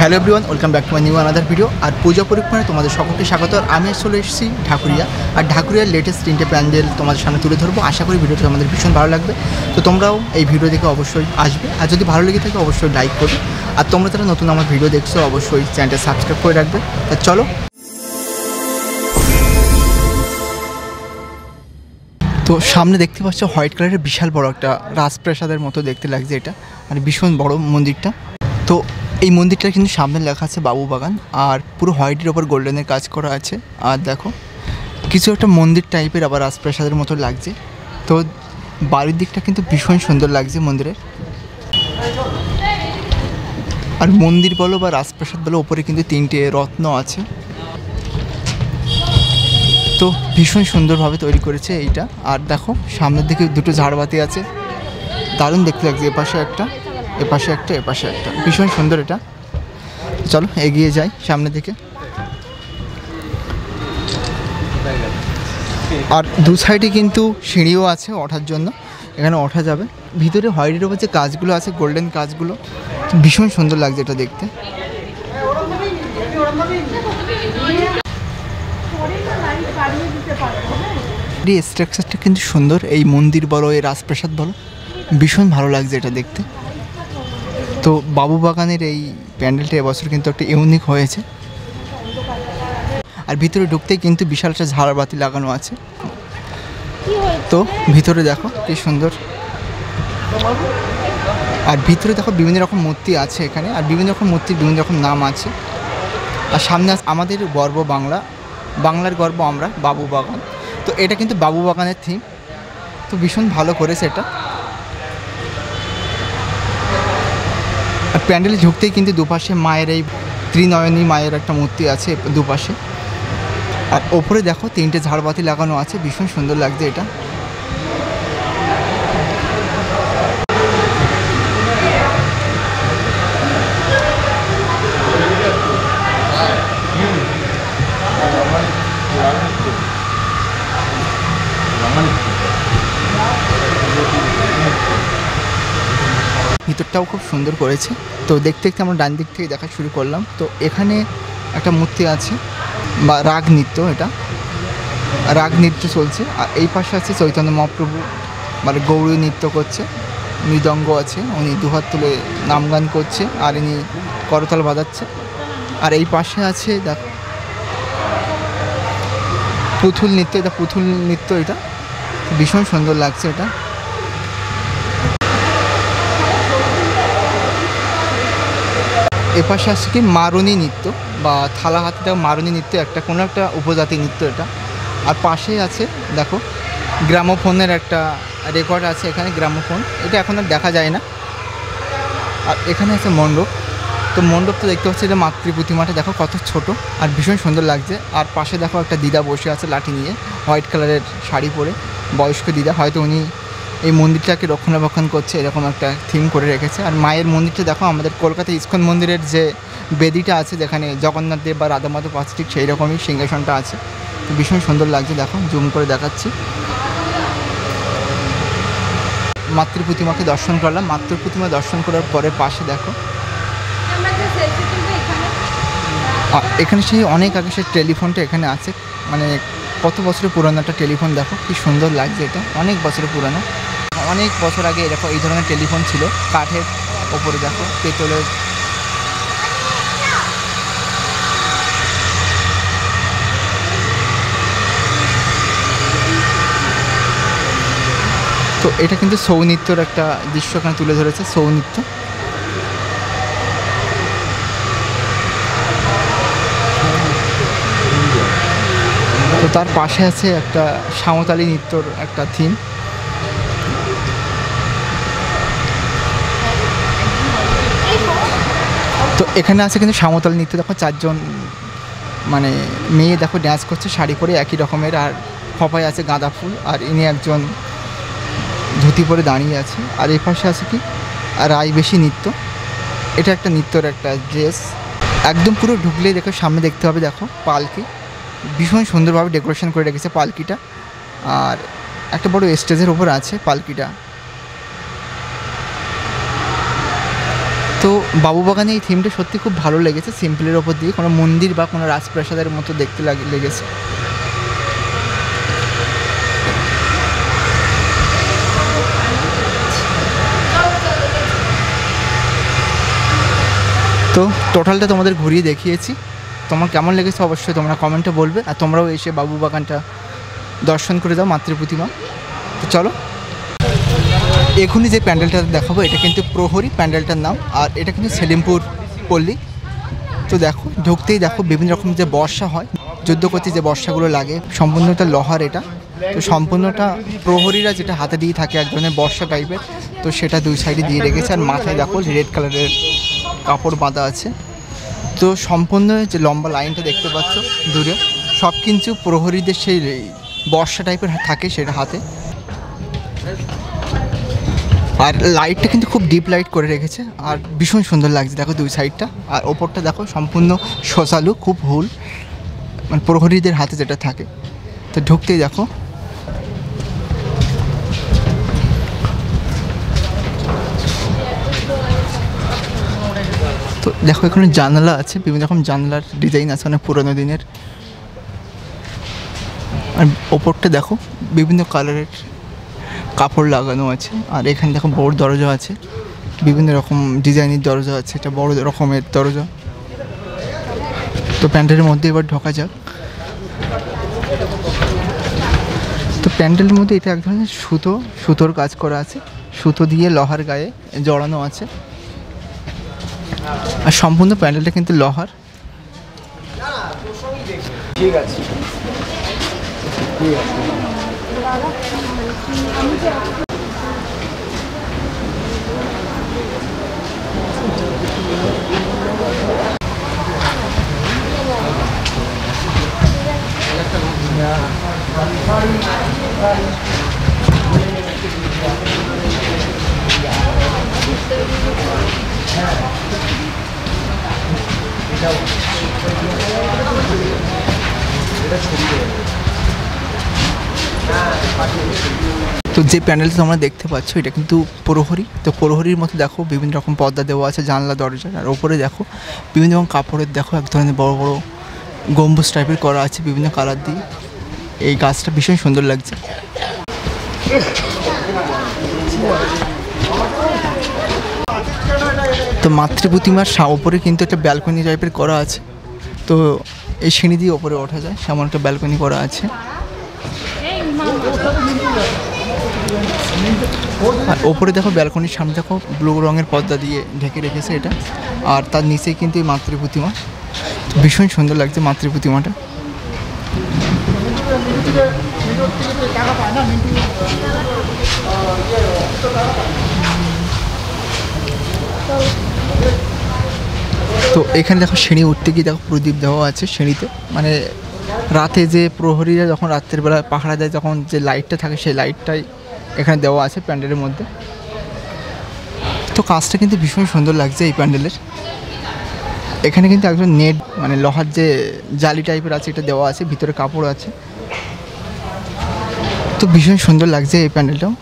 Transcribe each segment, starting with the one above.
Hello everyone, welcome back to my new another video. আর পূজা পরিক্রমায় তোমাদের সকলকে স্বাগত। আর আমি চলে এসেছি ঢাকুরিয়া, আর ঢাকুরিয়ার লেটেস্ট 3টে প্যান্ডেল তোমাদের সামনে তুলে ধরবো। আশা করি ভিডিওটা তোমাদের ভীষণ ভালো লাগবে। তো তোমরাও এই ভিডিও দেখে অবশ্যই আসবে, আর যদি ভালো লেগে থাকে অবশ্যই লাইক করবে। আর তোমরা যারা নতুন আমার ভিডিও দেখছো অবশ্যই চ্যানেলটা সাবস্ক্রাইব করে রাখবে। তা চলো। তো সামনে দেখতে পাচ্ছ হোয়াইট কালারের বিশাল বড় একটা রাজপ্রাসাদের মতো দেখতে লাগছে এটা, আর ভীষণ বড় মন্দিরটা। তো এই মন্দিরটা কিন্তু সামনে লেখা আছে বাবু বাগান, আর পুরো হোয়াইটের ওপর গোল্ডেনের কাজ করা আছে। আর দেখো কিছু একটা মন্দির টাইপের আবার রাজপ্রাসাদের মতো লাগছে। তো বাড়ির দিকটা কিন্তু ভীষণ সুন্দর লাগছে মন্দিরের। আর মন্দির বলো বা রাজপ্রাসাদ বলো, ওপরে কিন্তু 3টে রত্ন আছে। তো ভীষণ সুন্দরভাবে তৈরি করেছে এইটা। আর দেখো সামনের দিকে দুটো ঝাড়বাতি আছে, দারুণ দেখতে লাগছে। এপাশে একটা, এপাশে একটা, এপাশে একটা, ভীষণ সুন্দর এটা। চলো এগিয়ে যাই সামনের দিকে। আর দু সাইডে কিন্তু সিঁড়িও আছে ওঠার জন্য, এখানে ওঠা যাবে। ভিতরে হোয়াইটের উপর যে কাজগুলো আছে, গোল্ডেন কাজগুলো, ভীষণ সুন্দর লাগছে এটা দেখতে। এই স্ট্রাকচারটা কিন্তু সুন্দর, এই মন্দির বলো এই রাজপ্রাসাদ বলো, ভীষণ ভালো লাগছে এটা দেখতে। তো বাবু বাগানের এই প্যান্ডেলটা এবছর কিন্তু একটা ইউনিক হয়েছে। আর ভিতরে ঢুকতেই কিন্তু বিশাল একটা ঝাড়বাতি লাগানো আছে। তো ভিতরে দেখো কি সুন্দর। আর ভিতরে দেখো বিভিন্ন রকম মূর্তি আছে এখানে, আর বিভিন্ন রকম মূর্তির বিভিন্ন রকম নাম আছে। আর সামনে আমাদের গর্ব বাংলা, বাংলার গর্ব আমরা, বাবু বাগান। তো এটা কিন্তু বাবু বাগানের থিম, তো ভীষণ ভালো করেছে এটা। আর প্যান্ডেলে ঢুকতেই কিন্তু দুপাশে মায়ের এই ত্রিনয়নী মায়ের একটা মূর্তি আছে দুপাশে। আর ওপরে দেখো 3টে ঝাড়বাতি লাগানো আছে, ভীষণ সুন্দর লাগছে এটা। ভিতরটাও খুব সুন্দর করেছে। তো দেখতে দেখতে আমরা ডান দিক থেকে দেখা শুরু করলাম। তো এখানে একটা মূর্তি আছে বা রাগ নৃত্য, এটা রাগ নৃত্য চলছে। আর এই পাশে আছে চৈতন্য মহাপ্রভু, মানে গৌরী নৃত্য করছে, মৃদঙ্গ আছে, উনি দুহাত তুলে নাম গান করছে, আর ইনি করতাল বাজাচ্ছে। আর এই পাশে আছে দেখো পুতুল নৃত্য, এটা পুতুল নৃত্য, এটা ভীষণ সুন্দর লাগছে এটা। এপাশে আছে কি মারুনি নৃত্য বা থালা হাতে দেওয়া মারুনি নৃত্য, একটা কোনো একটা উপজাতি নৃত্য এটা। আর পাশেই আছে দেখো গ্রামোফোনের একটা রেকর্ড আছে এখানে, গ্রামোফোন, এটা এখন আর দেখা যায় না। আর এখানে আছে মণ্ডপ। তো মণ্ডপটা দেখতে পাচ্ছি এটা মাতৃ প্রতিমাটা দেখো কত ছোট, আর ভীষণ সুন্দর লাগছে। আর পাশে দেখো একটা দিদা বসে আছে লাঠি নিয়ে, হোয়াইট কালারের শাড়ি পরে, বয়স্ক দিদা, হয়তো উনি এই মন্দিরটাকে রক্ষণাবেক্ষণ করছে, এরকম একটা থিম করে রেখেছে। আর মায়ের মন্দিরটা দেখো আমাদের কলকাতায় ইস্কন মন্দিরের যে বেদিটা আছে, যেখানে জগন্নাথ দেব বা রাধা মাধব আছে, ঠিক সেই রকমই সিংহাসনটা আছে। তো ভীষণ সুন্দর লাগছে দেখো, জুম করে দেখাচ্ছি। মাতৃ প্রতিমাকে দর্শন করলাম। মাতৃ প্রতিমা দর্শন করার পরে পাশে দেখো এখানে সেই অনেক আগে সেই টেলিফোনটা এখানে আছে, মানে কত বছরের পুরনো একটা টেলিফোন, দেখো কি সুন্দর লাগছে এটা, অনেক বছরের পুরনো। অনেক বছর আগে এরকম এই ধরনের টেলিফোন ছিল, কাঠের ওপরে দেখো পেতলের। তো এটা কিন্তু ছৌ নৃত্যর একটা দৃশ্য এখানে তুলে ধরেছে, ছৌ নৃত্য। তো তার পাশে আছে একটা সাঁওতালি নৃত্যর একটা থিম। তো এখানে আছে কিন্তু সাঁওতালি নৃত্য, দেখো 4জন মানে মেয়ে দেখো ড্যান্স করছে শাড়ি পরে একই রকমের, আর খপায় আছে গাঁদা ফুল, আর ইনি একজন ধুতি পরে দাঁড়িয়ে আছে। আর এই পাশে আছে কি রায়বেশী নৃত্য, এটা একটা নৃত্যর একটা ড্রেস। একদম পুরো ঢুকলেই দেখো সামনে দেখতে হবে দেখো পালকি, ভীষণ সুন্দরভাবে ডেকোরেশন করে রেখেছে পালকিটা। আর একটা বড় স্টেজের ওপর আছে পালকিটা। তো বাবুবাগানে এই থিমটা সত্যি খুব ভালো লেগেছে, সিম্পলের ওপর দিয়ে কোনো মন্দির বা কোনো রাজপ্রাসাদের মতো দেখতে লেগেছে। তো টোটালটা তোমাদের ঘুরিয়ে দেখিয়েছি, তোমার কেমন লেগেছে অবশ্যই তোমরা কমেন্টে বলবে, আর তোমরাও এসে বাবুবাগানটা দর্শন করে দাও, মাতৃ প্রতিমা। তো চলো, এখনই যে প্যান্ডেলটা দেখাবো এটা কিন্তু প্রহরী প্যান্ডেলটার নাম, আর এটা কিন্তু সেলিমপুর পল্লী। তো দেখো, ঢুকতেই দেখো বিভিন্ন রকম যে বর্ষা হয়, যুদ্ধ করতে যে বর্ষাগুলো লাগে, সম্পূর্ণটা লোহার এটা। তো সম্পূর্ণটা প্রহরীরা যেটা হাতে দিয়ে থাকে এক ধরনের বর্ষা টাইপের, তো সেটা দুই সাইডে দিয়ে রেখেছে, আর মাথায় দেখো রেড কালারের কাপড় বাঁধা আছে। তো সম্পূর্ণ যে লম্বা লাইনটা দেখতে পাচ্ছ দূরে, সব কিন্তু প্রহরীদের সেই বর্ষা টাইপের থাকে সেটা হাতে। আর লাইটটা কিন্তু খুব ডিপ লাইট করে রেখেছে, আর ভীষণ সুন্দর লাগছে দেখো দুই সাইডটা। আর ওপরটা দেখো সম্পূর্ণ শোষালু, খুব হুল, মানে প্রহরীদের হাতে যেটা থাকে। তো ঢুকতেই দেখো তো দেখো এখানে জানালা আছে, বিভিন্ন রকম জানলার ডিজাইন আছে অনেক পুরোনো দিনের। আর ওপরটা দেখো বিভিন্ন কালারের কাপড় লাগানো আছে। আর এখানে দেখো বড় দরজা আছে, বিভিন্ন রকম ডিজাইনের দরজা আছে, এটা বড় রকমের দরজা। তো প্যান্ডেলের মধ্যে এবার ঢোকা যাক। তো প্যান্ডেলের মধ্যে এটা এক ধরনের সুতোর কাজ করা আছে, সুতো দিয়ে লোহার গায়ে জড়ানো আছে। আর সম্পূর্ণ প্যান্ডেলটা কিন্তু লোহার। ঠিক আছে, তো যে প্যান্ডেলটা তোমরা দেখতে পাচ্ছ এটা কিন্তু প্রহরী। তো প্রহরীর মধ্যে দেখো বিভিন্ন রকম পর্দা দেওয়া আছে, জানলা দরজা। আর ওপরে দেখো বিভিন্ন রকম কাপড়ের দেখো এক ধরনের বড় বড় গম্বুজ টাইপের করা আছে বিভিন্ন কালার দিয়ে। এই গাছটা ভীষণ সুন্দর লাগছে। তো মাতৃ প্রতিমার ওপরে কিন্তু একটা ব্যালকনি টাইপের করা আছে। তো এই সিঁড়ি দিয়ে ওপরে ওঠা যায়, সেমন একটা ব্যালকনি করা আছে। আর ওপরে দেখো ব্যালকনির সামনে দেখো ব্লু রঙের পর্দা দিয়ে ঢেকে রেখেছে এটা। আর তার নিচেই কিন্তু এই মাতৃ প্রতিমা, ভীষণ সুন্দর লাগছে মাতৃ প্রতিমাটা। তো এখানে দেখো সিঁড়ি উঠতে গিয়ে দেখো প্রদীপ দেওয়া আছে সিঁড়িতে, মানে রাতে যে প্রহরীরা যখন রাত্রের বেলা পাহারা দেয় তখন যে লাইটটা থাকে সেই লাইটটাই এখানে দেওয়া আছে প্যান্ডেলের মধ্যে। তো কাজটা কিন্তু ভীষণ সুন্দর লাগছে এই প্যান্ডেলের। এখানে কিন্তু একজন নেট মানে লোহার যে জালি টাইপের আছে এটা দেওয়া আছে, ভিতরে কাপড় আছে। তো ভীষণ সুন্দর লাগছে এই প্যান্ডেলটাও।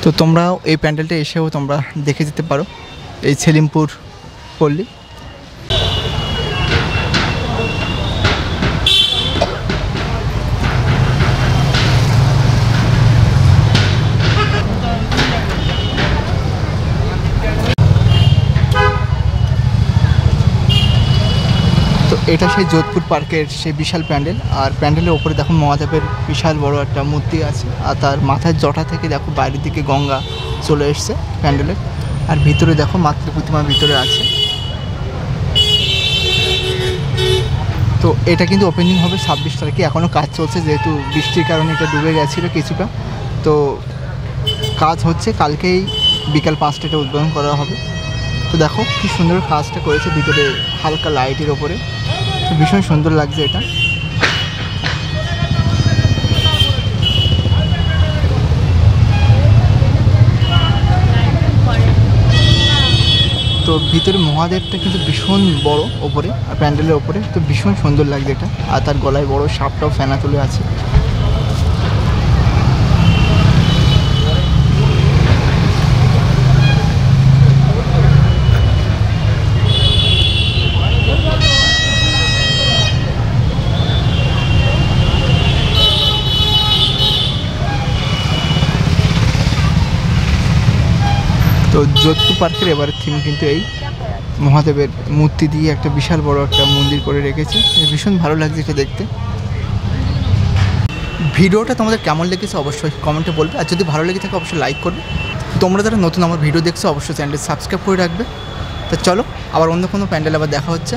তো তোমরাও এই প্যান্ডেলটা এসেও তোমরা দেখে যেতে পারো, এই সেলিমপুর পল্লী। তো এটা সেই যোধপুর পার্কের সেই বিশাল প্যান্ডেল। আর প্যান্ডেলের ওপরে দেখো মহাদেবের বিশাল বড় একটা মূর্তি আছে, আর তার মাথার জটা থেকে দেখো বাইরের দিকে গঙ্গা চলে এসছে প্যান্ডেলের। আর ভিতরে দেখো মাতৃ প্রতিমা ভিতরে আছে। তো এটা কিন্তু ওপেনিং হবে 26 তারিখে, এখনও কাজ চলছে যেহেতু বৃষ্টির কারণে এটা ডুবে গেছিলো কিছুটা। তো কাজ হচ্ছে, কালকেই বিকাল 5টায় এটা উদ্বোধন করা হবে। তো দেখো কি সুন্দর কাজটা করেছে ভিতরে হালকা লাইটের ওপরে, তো ভীষণ সুন্দর লাগছে এটা। তো ভিতরে মহাদেবটা কিন্তু ভীষণ বড় ওপরে, আর প্যান্ডেলের ওপরে, তো ভীষণ সুন্দর লাগছে এটা। আর তার গলায় বড় সাপটাও ফেনা তুলে আছে। যোধপুর পার্কের এবারের থিম কিন্তু এই মহাদেবের মূর্তি দিয়ে একটা বিশাল বড় একটা মন্দির করে রেখেছে, ভীষণ ভালো লাগছে এটা দেখতে। ভিডিওটা তোমাদের কেমন লেগেছে অবশ্যই কমেন্টে বলবে, আর যদি ভালো লেগে থাকে অবশ্যই লাইক করবে। তোমরা যারা নতুন আমার ভিডিও দেখছো অবশ্যই চ্যানেলটি সাবস্ক্রাইব করে রাখবে। তো চলো আবার অন্য কোনো প্যান্ডেল আবার দেখা হচ্ছে।